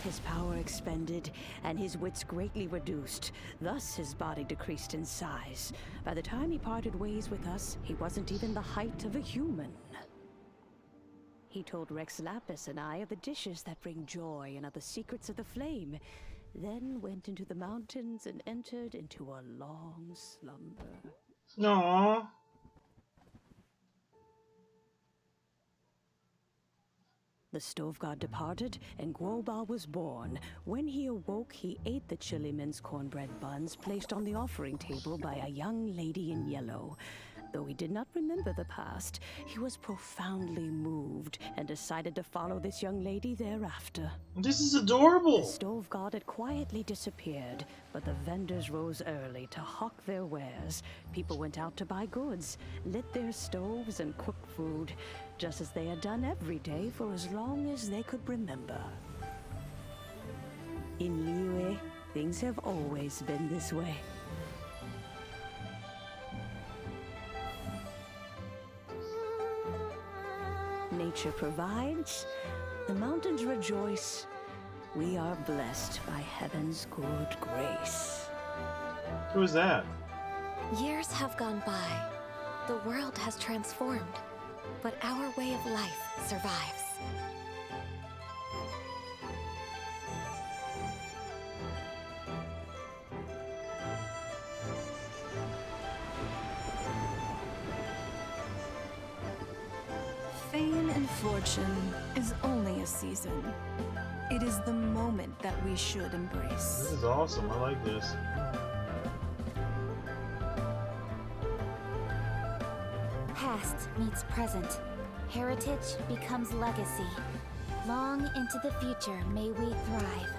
His power expended, and his wits greatly reduced. Thus his body decreased in size. By the time he parted ways with us, he wasn't even the height of a human. He told Rex Lapis and I of the dishes that bring joy and of the secrets of the flame, then went into the mountains and entered into a long slumber. Aww. The stove god departed, and Guoba was born. When he awoke, he ate the Chiliman's cornbread buns placed on the offering table by a young lady in yellow. Though he did not remember the past, he was profoundly moved and decided to follow this young lady thereafter. This is The adorable. stove god had quietly disappeared, but the vendors rose early to hawk their wares. People went out to buy goods, lit their stoves, and cooked food, just as they had done every day for as long as they could remember. In Liyue, things have always been this way. Nature provides, the mountains rejoice. We are blessed by heaven's good grace. Who is that? Years have gone by. The world has transformed, but our way of life survives. Fame and fortune is only a season. It is the moment that we should embrace. This is awesome. I like this. Past meets present. Heritage becomes legacy. Long into the future may we thrive.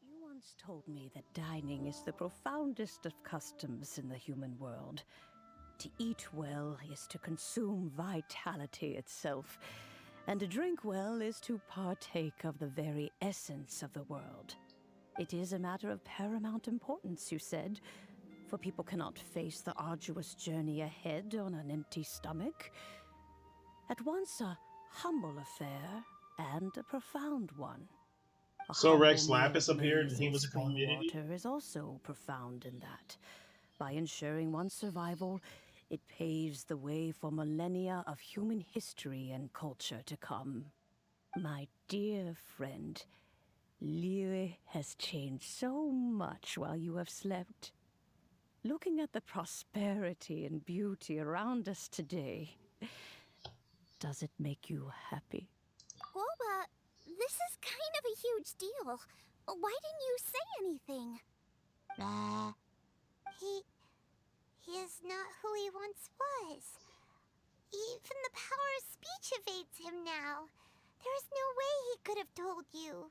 You once told me that dining is the profoundest of customs in the human world. To eat well is to consume vitality itself, and to drink well is to partake of the very essence of the world. It is a matter of paramount importance, you said, for people cannot face the arduous journey ahead on an empty stomach. At once a humble affair and a profound one. A So Rex humble meal Lapis of appeared maize and he was a spring community? water is also profound in that. By ensuring one's survival, it paves the way for millennia of human history and culture to come. My dear friend, Liyue has changed so much while you have slept. Looking at the prosperity and beauty around us today, does it make you happy? Guoba, this is kind of a huge deal. Why didn't you say anything? He is not who he once was. Even the power of speech evades him now. There is no way he could have told you.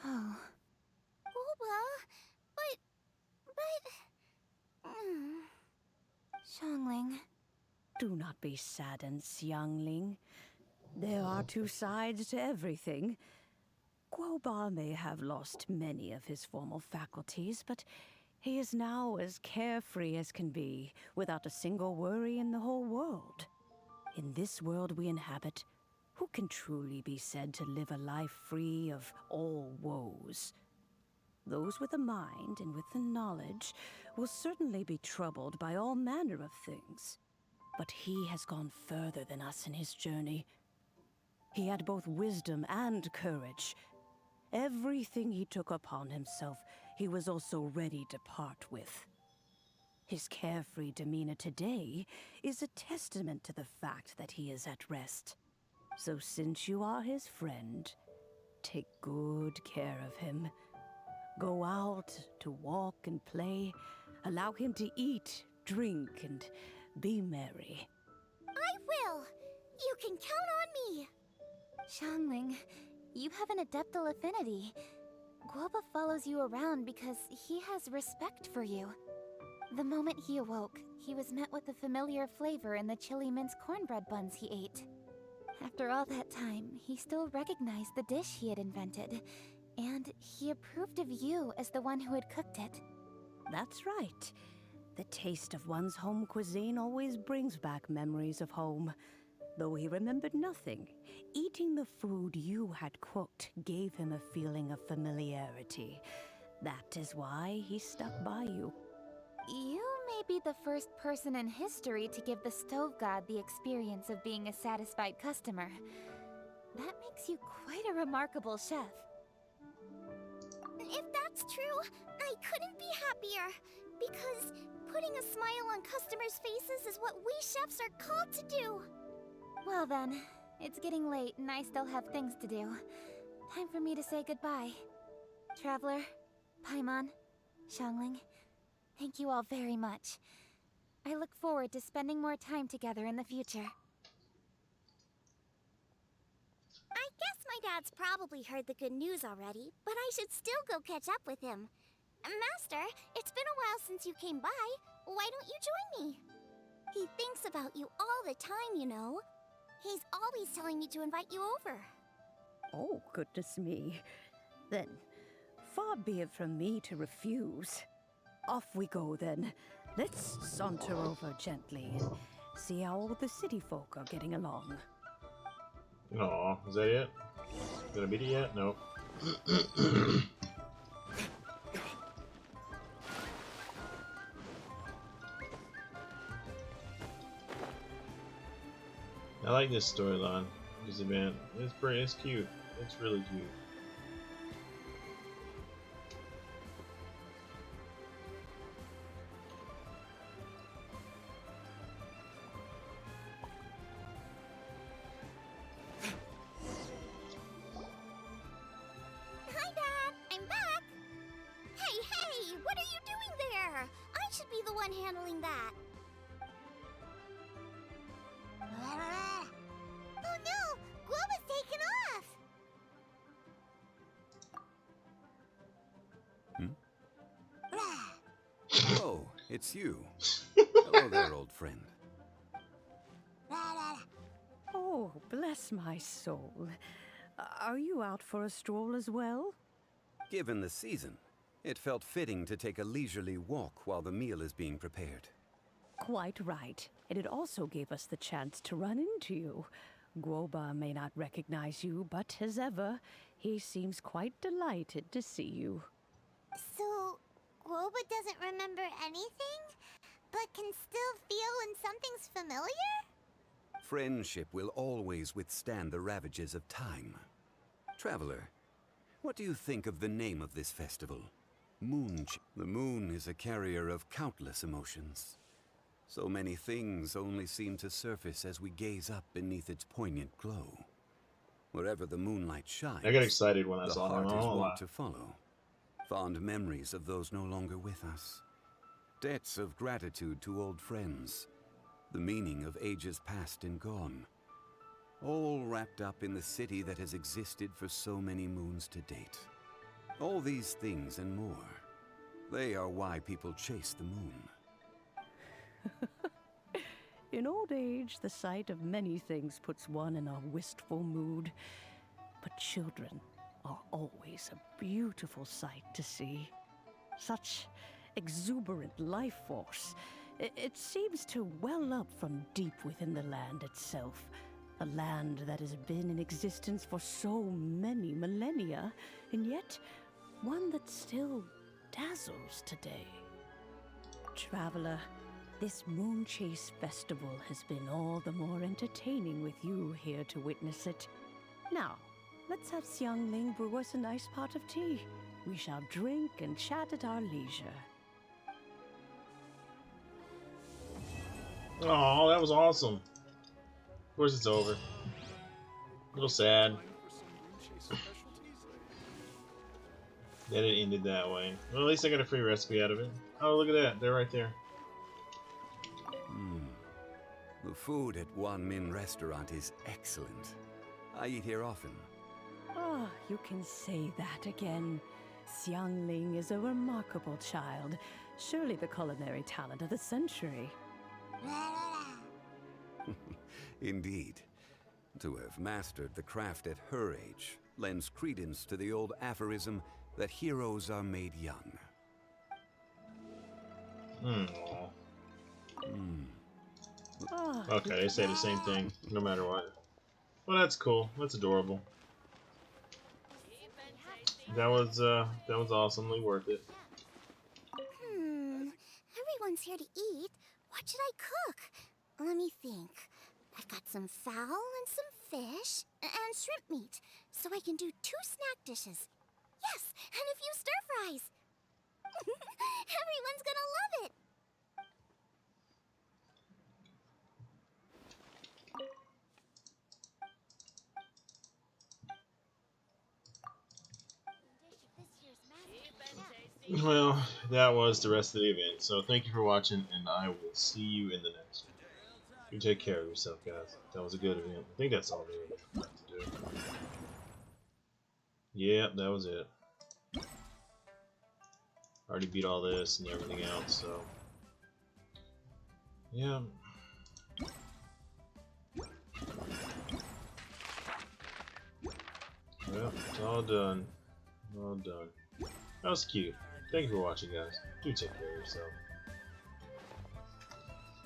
Oh. Guoba, but... Xiangling. Do not be saddened, Xiangling. There are two sides to everything. Guoba may have lost many of his formal faculties, but he is now as carefree as can be, without a single worry in the whole world. In this world we inhabit, who can truly be said to live a life free of all woes? Those with a mind and with the knowledge will certainly be troubled by all manner of things. But he has gone further than us in his journey. He had both wisdom and courage. Everything he took upon himself, he was also ready to part with. His carefree demeanor today is a testament to the fact that he is at rest. So since you are his friend, take good care of him. Go out to walk and play. Allow him to eat, drink, and be merry. I will. You can count on me. Xiangling, you have an adeptal affinity. Guoba follows you around because he has respect for you. The moment he awoke, he was met with the familiar flavor in the chili mince cornbread buns he ate. After all that time, he still recognized the dish he had invented, and he approved of you as the one who had cooked it. That's right. The taste of one's home cuisine always brings back memories of home. Though he remembered nothing, eating the food you had cooked gave him a feeling of familiarity. That is why he stuck by you. You may be the first person in history to give the stove god the experience of being a satisfied customer. That makes you quite a remarkable chef. If that's true, I couldn't be happier. Because putting a smile on customers' faces is what we chefs are called to do. Well then, it's getting late and I still have things to do. Time for me to say goodbye. Traveler, Paimon, Xiangling, thank you all very much. I look forward to spending more time together in the future. I guess my dad's probably heard the good news already, but I should still go catch up with him. Master, it's been a while since you came by. Why don't you join me? He thinks about you all the time, you know. He's always telling me to invite you over. Oh, goodness me. Then, far be it from me to refuse. Off we go then. Let's saunter over gently and see how all the city folk are getting along. Aw, is that it? Did I beat it yet? Nope. I like this storyline, this event. It's cute. It's really cute. Hi, Dad. I'm back. Hey, what are you doing there? I should be the one handling that. Oh no! Guoba's taken off! Oh, it's you. Hello there, old friend. Oh, bless my soul. Are you out for a stroll as well? Given the season, it felt fitting to take a leisurely walk while the meal is being prepared. Quite right. And it also gave us the chance to run into you. Guoba may not recognize you, but as ever, he seems quite delighted to see you. So, Guoba doesn't remember anything, but can still feel when something's familiar? Friendship will always withstand the ravages of time. Traveler, what do you think of the name of this festival? The moon is a carrier of countless emotions. So many things only seem to surface as we gaze up beneath its poignant glow. Wherever the moonlight shines, I got excited when I the saw heart him. is Oh, wont to follow. Fond memories of those no longer with us. Debts of gratitude to old friends. The meaning of ages past and gone. All wrapped up in the city that has existed for so many moons to date. All these things and more. They are why people chase the moon. In old age, the sight of many things puts one in a wistful mood. But children are always a beautiful sight to see. Such exuberant life force. It seems to well up from deep within the land itself. A land that has been in existence for so many millennia, and yet one that still dazzles today. Traveler, this Moon Chase Festival has been all the more entertaining with you here to witness it. Now, let's have Xiangling brew us a nice pot of tea. We shall drink and chat at our leisure. Oh, that was awesome. Of course it's over. A little sad. That it ended that way. Well, at least I got a free recipe out of it. Oh, look at that. They're right there. The food at Wan Min restaurant is excellent. I eat here often. Ah, you can say that again. Xiangling is a remarkable child. Surely the culinary talent of the century. Indeed. To have mastered the craft at her age lends credence to the old aphorism that heroes are made young. Ah, Okay, they say the same thing, no matter what. Well, that's cool. That's adorable. That was awesomely worth it. Everyone's here to eat. What should I cook? Let me think. I've got some fowl and some fish and shrimp meat, so I can do 2 snack dishes. Yes, and a few stir fries. Everyone's gonna love it. Well, that was the rest of the event. So thank you for watching, and I will see you in the next one. You take care of yourself, guys. That was a good event. I think that's all the event I have to do. Yeah, that was it. Already beat all this and everything else, so yeah. Well, it's all done. All done. That was cute. Thank you for watching, guys. Do take care of yourself.